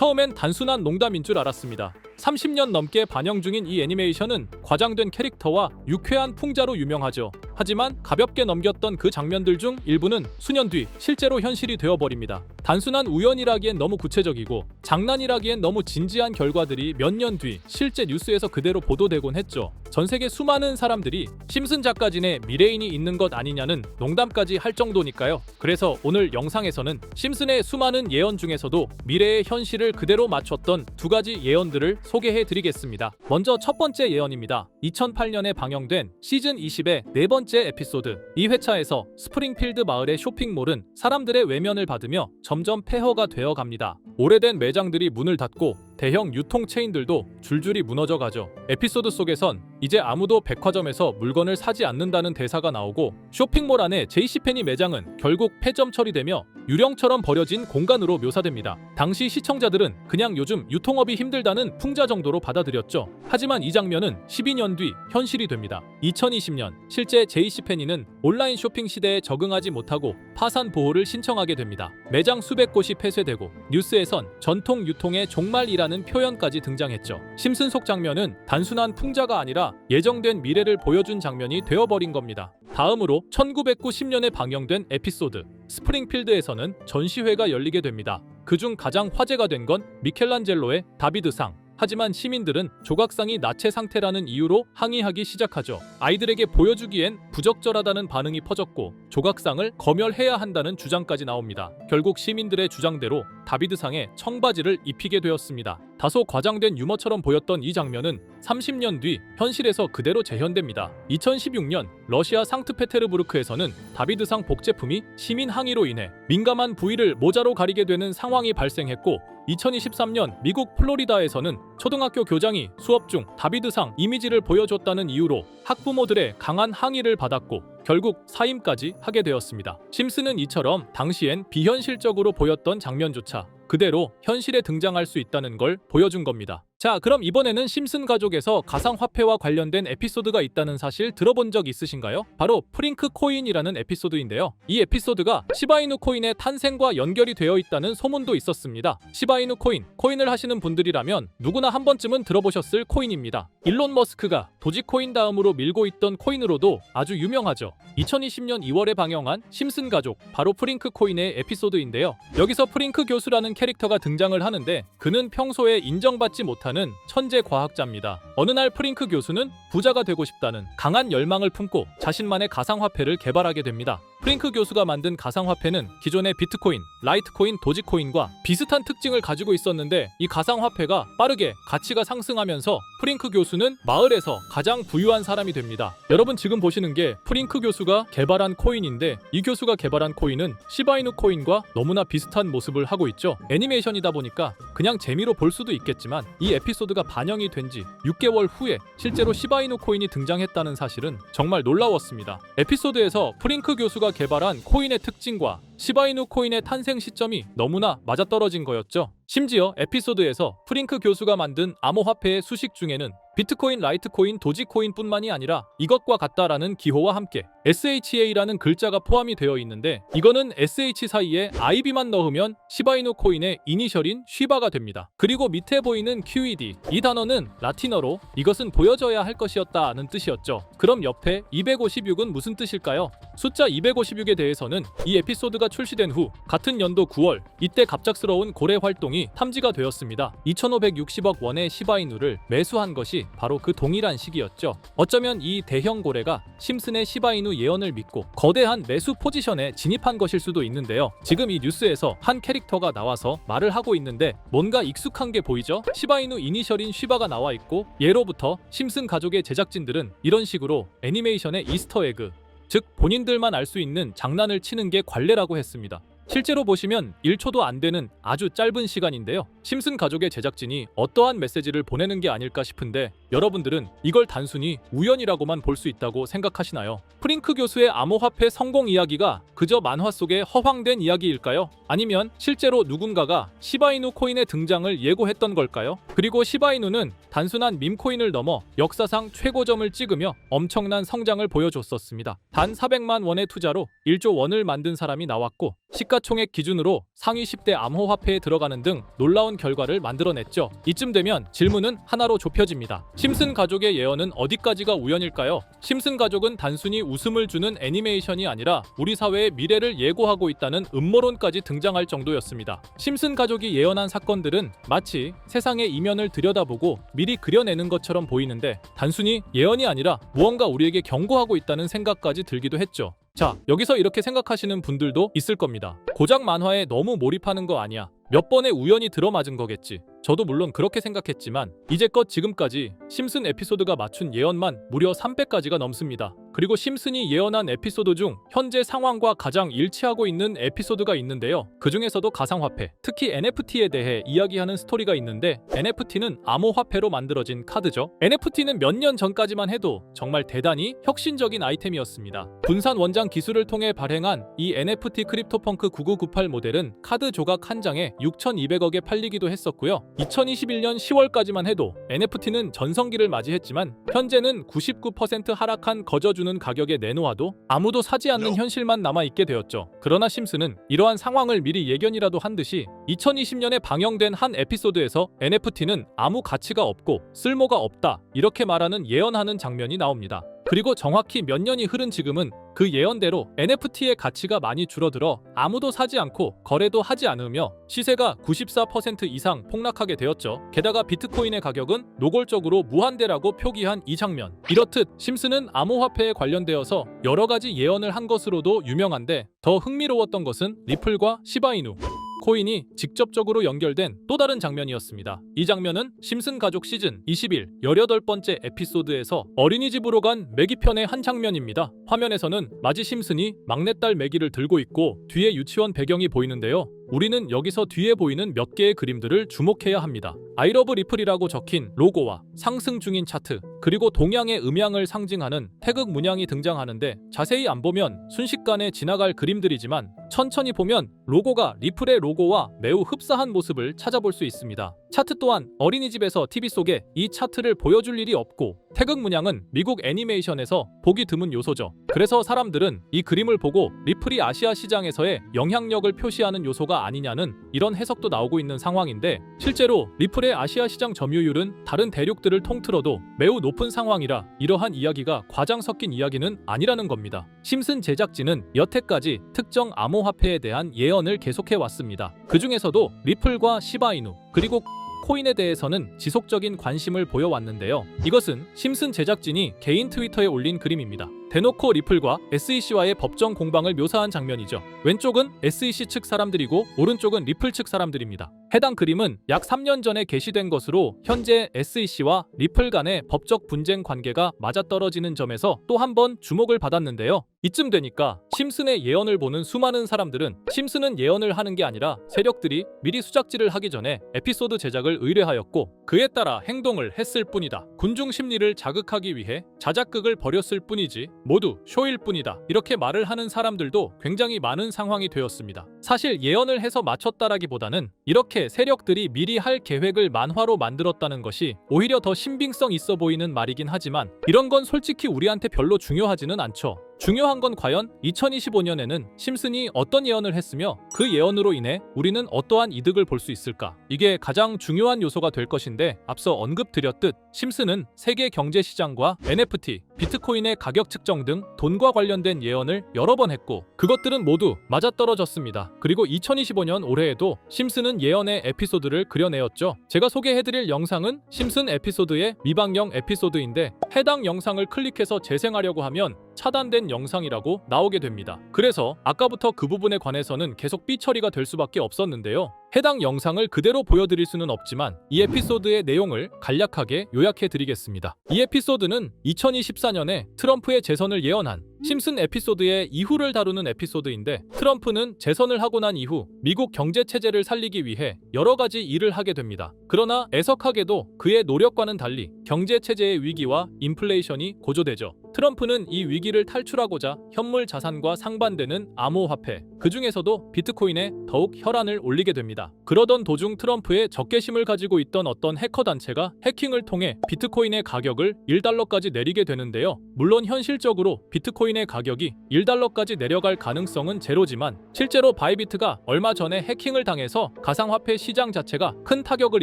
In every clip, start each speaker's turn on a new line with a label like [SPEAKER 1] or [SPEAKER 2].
[SPEAKER 1] 처음엔 단순한 농담인 줄 알았습니다. 30년 넘게 반영 중인 이 애니메이션은 과장된 캐릭터와 유쾌한 풍자로 유명하죠. 하지만 가볍게 넘겼던 그 장면들 중 일부는 수년 뒤 실제로 현실이 되어버립니다. 단순한 우연이라기엔 너무 구체적이고 장난이라기엔 너무 진지한 결과들이 몇 년 뒤 실제 뉴스에서 그대로 보도되곤 했죠. 전 세계 수많은 사람들이 심슨 작가진에 미래인이 있는 것 아니냐는 농담까지 할 정도니까요. 그래서 오늘 영상에서는 심슨의 수많은 예언 중에서도 미래의 현실을 그대로 맞췄던 두 가지 예언들을 소개해드리겠습니다. 먼저 첫 번째 예언입니다. 2008년에 방영된 시즌 20의 네 번째 에피소드. 이 회차에서 스프링필드 마을의 쇼핑몰은 사람들의 외면을 받으며 점점 폐허가 되어 갑니다. 오래된 매장들이 문을 닫고 대형 유통 체인들도 줄줄이 무너져 가죠. 에피소드 속에선 이제 아무도 백화점에서 물건을 사지 않는다는 대사가 나오고 쇼핑몰 안에 JCPenney 매장은 결국 폐점 처리되며 유령처럼 버려진 공간으로 묘사됩니다. 당시 시청자들은 그냥 요즘 유통업이 힘들다는 풍자 정도로 받아들였죠. 하지만 이 장면은 12년 뒤 현실이 됩니다. 2020년 실제 JCPenney는 온라인 쇼핑 시대에 적응하지 못하고 파산 보호를 신청하게 됩니다. 매장 수백 곳이 폐쇄되고 뉴스에선 전통 유통의 종말이라는 표현까지 등장했죠. 심슨 속 장면은 단순한 풍자가 아니라 예정된 미래를 보여준 장면이 되어버린 겁니다. 다음으로 1990년에 방영된 에피소드 스프링필드에서는 전시회가 열리게 됩니다. 그중 가장 화제가 된 건 미켈란젤로의 다비드상. 하지만 시민들은 조각상이 나체 상태라는 이유로 항의하기 시작하죠. 아이들에게 보여주기엔 부적절하다는 반응이 퍼졌고 조각상을 검열해야 한다는 주장까지 나옵니다. 결국 시민들의 주장대로 다비드상에 청바지를 입히게 되었습니다. 다소 과장된 유머처럼 보였던 이 장면은 30년 뒤 현실에서 그대로 재현됩니다. 2016년 러시아 상트페테르부르크에서는 다비드상 복제품이 시민 항의로 인해 민감한 부위를 모자로 가리게 되는 상황이 발생했고 2023년 미국 플로리다에서는 초등학교 교장이 수업 중 다비드상 이미지를 보여줬다는 이유로 학부모들의 강한 항의를 받았고 결국 사임까지 하게 되었습니다. 심슨은 이처럼 당시엔 비현실적으로 보였던 장면조차 그대로 현실에 등장할 수 있다는 걸 보여준 겁니다. 자, 그럼 이번에는 심슨 가족에서 가상화폐와 관련된 에피소드가 있다는 사실 들어본 적 있으신가요? 바로 프링크 코인이라는 에피소드인데요. 이 에피소드가 시바이누 코인의 탄생과 연결이 되어 있다는 소문도 있었습니다. 시바이누 코인을 하시는 분들이라면 누구나 한 번쯤은 들어보셨을 코인입니다. 일론 머스크가 도지코인 다음으로 밀고 있던 코인으로도 아주 유명하죠. 2020년 2월에 방영한 심슨 가족, 바로 프링크 코인의 에피소드인데요. 여기서 프링크 교수라는 캐릭터가 등장을 하는데 그는 평소에 인정받지 못하는 천재 과학자입니다. 어느 날 프링크 교수는 부자가 되고 싶다는 강한 열망을 품고 자신만의 가상화폐를 개발하게 됩니다. 프링크 교수가 만든 가상화폐는 기존의 비트코인, 라이트코인, 도지코인과 비슷한 특징을 가지고 있었는데 이 가상화폐가 빠르게 가치가 상승하면서 프링크 교수는 마을에서 가장 부유한 사람이 됩니다. 여러분 지금 보시는 게 프링크 교수가 개발한 코인인데 이 교수가 개발한 코인은 시바이누 코인과 너무나 비슷한 모습을 하고 있죠. 애니메이션이다 보니까 그냥 재미로 볼 수도 있겠지만 이 에피소드가 반영이 된 지 6개월 후에 실제로 시바이누 코인이 등장했다는 사실은 정말 놀라웠습니다. 에피소드에서 프링크 교수가 개발한 코인의 특징과 시바이누 코인의 탄생 시점이 너무나 맞아떨어진 거였죠. 심지어 에피소드에서 프링크 교수가 만든 암호화폐의 수식 중에는 비트코인, 라이트코인, 도지코인뿐만이 아니라 이것과 같다라는 기호와 함께 SHA라는 글자가 포함이 되어 있는데 이거는 SH 사이에 IB만 넣으면 시바이누 코인의 이니셜인 쉬바가 됩니다. 그리고 밑에 보이는 QED, 이 단어는 라틴어로 이것은 보여져야 할 것이었다는 뜻이었죠. 그럼 옆에 256은 무슨 뜻일까요? 숫자 256에 대해서는 이 에피소드가 출시된 후 같은 연도 9월 이때 갑작스러운 고래 활동이 탐지가 되었습니다. 2560억 원의 시바이누를 매수한 것이 바로 그 동일한 시기였죠. 어쩌면 이 대형 고래가 심슨의 시바이누 예언을 믿고 거대한 매수 포지션에 진입한 것일 수도 있는데요. 지금 이 뉴스에서 한 캐릭터가 나와서 말을 하고 있는데 뭔가 익숙한 게 보이죠? 시바이누 이니셜인 쉬바가 나와 있고 예로부터 심슨 가족의 제작진들은 이런 식으로 애니메이션의 이스터에그, 즉 본인들만 알 수 있는 장난을 치는 게 관례라고 했습니다. 실제로 보시면 1초도 안 되는 아주 짧은 시간인데요. 심슨 가족의 제작진이 어떠한 메시지를 보내는 게 아닐까 싶은데 여러분들은 이걸 단순히 우연이라고만 볼 수 있다고 생각하시나요? 프링크 교수의 암호화폐 성공 이야기가 그저 만화 속의 허황된 이야기일까요? 아니면 실제로 누군가가 시바이누 코인의 등장을 예고했던 걸까요? 그리고 시바이누는 단순한 밈코인을 넘어 역사상 최고점을 찍으며 엄청난 성장을 보여줬었습니다. 단 400만 원의 투자로 1조 원을 만든 사람이 나왔고 시가총액 기준으로 상위 10대 암호화폐에 들어가는 등 놀라운 결과를 만들어냈죠. 이쯤 되면 질문은 하나로 좁혀집니다. 심슨 가족의 예언은 어디까지가 우연일까요? 심슨 가족은 단순히 웃음을 주는 애니메이션이 아니라 우리 사회의 미래를 예고하고 있다는 음모론까지 등장할 정도였습니다. 심슨 가족이 예언한 사건들은 마치 세상의 이면을 들여다보고 미리 그려내는 것처럼 보이는데 단순히 예언이 아니라 무언가 우리에게 경고하고 있다는 생각까지 들기도 했죠. 자, 여기서 이렇게 생각하시는 분들도 있을 겁니다. 고작 만화에 너무 몰입하는 거 아니야? 몇 번의 우연이 들어맞은 거겠지. 저도 물론 그렇게 생각했지만 이제껏 지금까지 심슨 에피소드가 맞춘 예언만 무려 300가지가 넘습니다. 그리고 심슨이 예언한 에피소드 중 현재 상황과 가장 일치하고 있는 에피소드가 있는데요. 그 중에서도 가상화폐, 특히 NFT에 대해 이야기하는 스토리가 있는데 NFT는 암호화폐로 만들어진 카드죠. NFT는 몇 년 전까지만 해도 정말 대단히 혁신적인 아이템이었습니다. 분산 원장 기술을 통해 발행한 이 NFT 크립토펑크 9998 모델은 카드 조각 한 장에 6,200억에 팔리기도 했었고요. 2021년 10월까지만 해도 NFT는 전성기를 맞이했지만 현재는 99% 하락한 거저주는 가격에 내놓아도 아무도 사지 않는 현실만 남아있게 되었죠. 그러나 심슨은 이러한 상황을 미리 예견이라도 한 듯이 2020년에 방영된 한 에피소드에서 NFT는 아무 가치가 없고 쓸모가 없다 이렇게 말하는 예언하는 장면이 나옵니다. 그리고 정확히 몇 년이 흐른 지금은 그 예언대로 NFT의 가치가 많이 줄어들어 아무도 사지 않고 거래도 하지 않으며 시세가 94% 이상 폭락하게 되었죠. 게다가 비트코인의 가격은 노골적으로 무한대라고 표기한 이 장면. 이렇듯 심슨은 암호화폐에 관련되어서 여러 가지 예언을 한 것으로도 유명한데 더 흥미로웠던 것은 리플과 시바이누 코인이 직접적으로 연결된 또 다른 장면이었습니다. 이 장면은 심슨 가족 시즌 21 18번째 에피소드에서 어린이집으로 간 매기 편의 한 장면입니다. 화면에서는 마지 심슨이 막내딸 매기를 들고 있고 뒤에 유치원 배경이 보이는데요. 우리는 여기서 뒤에 보이는 몇 개의 그림들을 주목해야 합니다. I love 리플이라고 적힌 로고와 상승 중인 차트, 그리고 동양의 음양을 상징하는 태극 문양이 등장하는데 자세히 안 보면 순식간에 지나갈 그림들이지만 천천히 보면 로고가 리플의 로고와 매우 흡사한 모습을 찾아볼 수 있습니다. 차트 또한 어린이집에서 TV 속에 이 차트를 보여줄 일이 없고 태극 문양은 미국 애니메이션에서 보기 드문 요소죠. 그래서 사람들은 이 그림을 보고 리플이 아시아 시장에서의 영향력을 표시하는 요소가 아니냐는 이런 해석도 나오고 있는 상황인데 실제로 리플의 아시아 시장 점유율은 다른 대륙들을 통틀어도 매우 높은 상황이라 이러한 이야기가 과장 섞인 이야기는 아니라는 겁니다. 심슨 제작진은 여태까지 특정 암호화폐에 대한 예언을 계속해 왔습니다. 그 중에서도 리플과 시바이누 그리고 코인에 대해서는 지속적인 관심을 보여왔는데요. 이것은 심슨 제작진이 개인 트위터에 올린 그림입니다. 대놓고 리플과 SEC와의 법정 공방을 묘사한 장면이죠. 왼쪽은 SEC 측 사람들이고 오른쪽은 리플 측 사람들입니다. 해당 그림은 약 3년 전에 게시된 것으로 현재 SEC와 리플 간의 법적 분쟁 관계가 맞아떨어지는 점에서 또 한 번 주목을 받았는데요. 이쯤 되니까 심슨의 예언을 보는 수많은 사람들은 심슨은 예언을 하는 게 아니라 세력들이 미리 수작질을 하기 전에 에피소드 제작을 의뢰하였고 그에 따라 행동을 했을 뿐이다. 군중 심리를 자극하기 위해 자작극을 벌였을 뿐이지 모두 쇼일 뿐이다. 이렇게 말을 하는 사람들도 굉장히 많은 상황이 되었습니다. 사실 예언을 해서 맞췄다라기보다는 이렇게 세력들이 미리 할 계획을 만화로 만들었다는 것이 오히려 더 신빙성 있어 보이는 말이긴 하지만 이런 건 솔직히 우리한테 별로 중요하지는 않죠. 중요한 건 과연 2025년에는 심슨이 어떤 예언을 했으며 그 예언으로 인해 우리는 어떠한 이득을 볼 수 있을까? 이게 가장 중요한 요소가 될 것인데 앞서 언급드렸듯 심슨은 세계 경제 시장과 NFT, 비트코인의 가격 측정 등 돈과 관련된 예언을 여러 번 했고 그것들은 모두 맞아떨어졌습니다. 그리고 2025년 올해에도 심슨은 예언의 에피소드를 그려내었죠. 제가 소개해드릴 영상은 심슨 에피소드의 미방영 에피소드인데 해당 영상을 클릭해서 재생하려고 하면 차단된 영상이라고 나오게 됩니다. 그래서 아까부터 그 부분에 관해서는 계속 삐처리가 될 수밖에 없었는데요. 해당 영상을 그대로 보여드릴 수는 없지만 이 에피소드의 내용을 간략하게 요약해드리겠습니다. 이 에피소드는 2024년에 트럼프의 재선을 예언한 심슨 에피소드의 이후를 다루는 에피소드인데 트럼프는 재선을 하고 난 이후 미국 경제 체제를 살리기 위해 여러 가지 일을 하게 됩니다. 그러나 애석하게도 그의 노력과는 달리 경제 체제의 위기와 인플레이션이 고조되죠. 트럼프는 이 위기를 탈출하고자 현물 자산과 상반되는 암호화폐, 그 중에서도 비트코인에 더욱 혈안을 올리게 됩니다. 그러던 도중 트럼프의 적개심을 가지고 있던 어떤 해커 단체가 해킹을 통해 비트코인의 가격을 1달러까지 내리게 되는데요. 물론 현실적으로 비트코인의 가격이 1달러까지 내려갈 가능성은 제로지만 실제로 바이비트가 얼마 전에 해킹을 당해서 가상화폐 시장 자체가 큰 타격을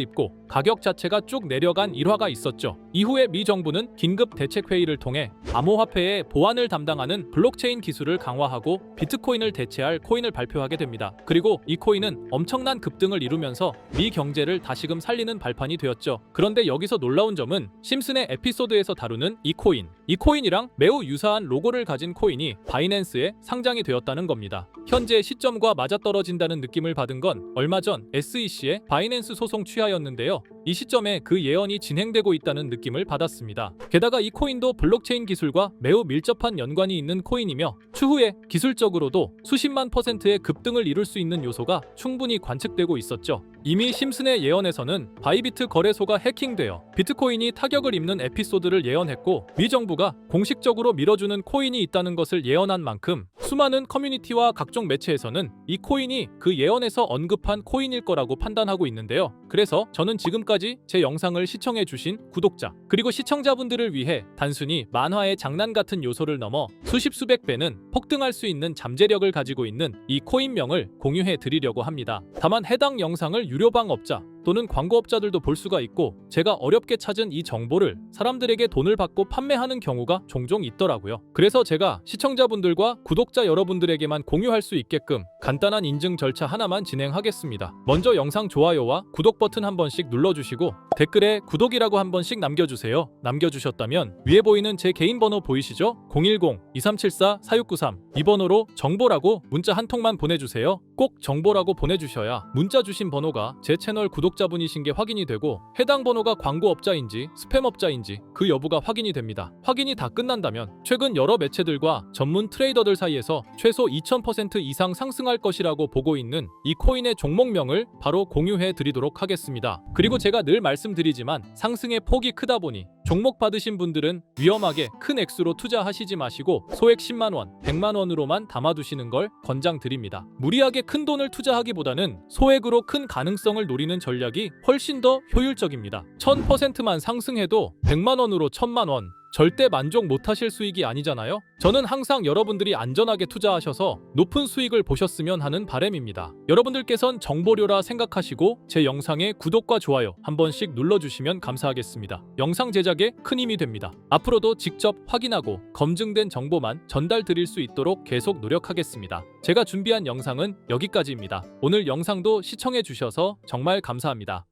[SPEAKER 1] 입고 가격 자체가 쭉 내려간 일화가 있었죠. 이후에 미 정부는 긴급 대책회의를 통해 암호화폐의 보안을 담당하는 블록체인 기술을 강화하고 비트코인을 대체할 코인을 발표하게 됩니다. 그리고 이 코인은 엄청난 급등을 이루면서 미 경제를 다시금 살리는 발판이 되었죠. 그런데 여기서 놀라운 점은 심슨의 에피소드에서 다루는 이 코인이랑 매우 유사한 로고를 가진 코인이 바이낸스에 상장이 되었다는 겁니다. 현재 시점과 맞아떨어진다는 느낌을 받은 건 얼마 전 SEC의 바이낸스 소송 취하였는데요. 이 시점에 그 예언이 진행되고 있다는 느낌을 받았습니다. 게다가 이 코인도 블록체인 기술과 매우 밀접한 연관이 있는 코인이며 추후에 기술적으로도 수십만 %의 급등을 이룰 수 있는 요소가 충분히 관측되고 있었죠. 이미 심슨의 예언에서는 바이비트 거래소가 해킹되어 비트코인이 타격을 입는 에피소드를 예언했고 미 정부가 공식적으로 밀어주는 코인이 있다는 것을 예언한 만큼 수많은 커뮤니티와 각종 매체에서는 이 코인이 그 예언에서 언급한 코인일 거라고 판단하고 있는데요. 그래서 저는 지금까지 제 영상을 시청해주신 구독자 그리고 시청자분들을 위해 단순히 만화의 장난 같은 요소를 넘어 수십 수백 배는 폭등할 수 있는 잠재력을 가지고 있는 이 코인명을 공유해 드리려고 합니다. 다만 해당 영상을 유료방업자 또는 광고업자들도 볼 수가 있고 제가 어렵게 찾은 이 정보를 사람들에게 돈을 받고 판매하는 경우가 종종 있더라고요. 그래서 제가 시청자분들과 구독자 여러분들에게만 공유할 수 있게끔 간단한 인증 절차 하나만 진행하겠습니다. 먼저 영상 좋아요와 구독 버튼 한 번씩 눌러주시고 댓글에 구독이라고 한 번씩 남겨주세요. 남겨주셨다면 위에 보이는 제 개인 번호 보이시죠? 010-2374-4693 이 번호로 정보라고 문자 한 통만 보내주세요. 꼭 정보라고 보내주셔야 문자 주신 번호가 제 채널 구독자분이신 게 확인이 되고 해당 번호가 광고업자인지 스팸업자인지 그 여부가 확인이 됩니다. 확인이 다 끝난다면 최근 여러 매체들과 전문 트레이더들 사이에서 최소 2000% 이상 상승할 것이라고 보고 있는 이 코인의 종목명을 바로 공유해 드리도록 하겠습니다. 그리고 제가 늘 말씀드리지만 상승의 폭이 크다 보니 종목 받으신 분들은 위험하게 큰 액수로 투자하시지 마시고 소액 10만원, 100만원으로만 담아두시는 걸 권장드립니다. 무리하게 큰 돈을 투자하기보다는 소액으로 큰 가능성을 노리는 전략이 훨씬 더 효율적입니다. 1000%만 상승해도 100만원으로 1000만원 절대 만족 못하실 수익이 아니잖아요. 저는 항상 여러분들이 안전하게 투자하셔서 높은 수익을 보셨으면 하는 바람입니다. 여러분들께선 정보료라 생각하시고 제 영상에 구독과 좋아요 한 번씩 눌러주시면 감사하겠습니다. 영상 제작에 큰 힘이 됩니다. 앞으로도 직접 확인하고 검증된 정보만 전달 드릴 수 있도록 계속 노력하겠습니다. 제가 준비한 영상은 여기까지입니다. 오늘 영상도 시청해 주셔서 정말 감사합니다.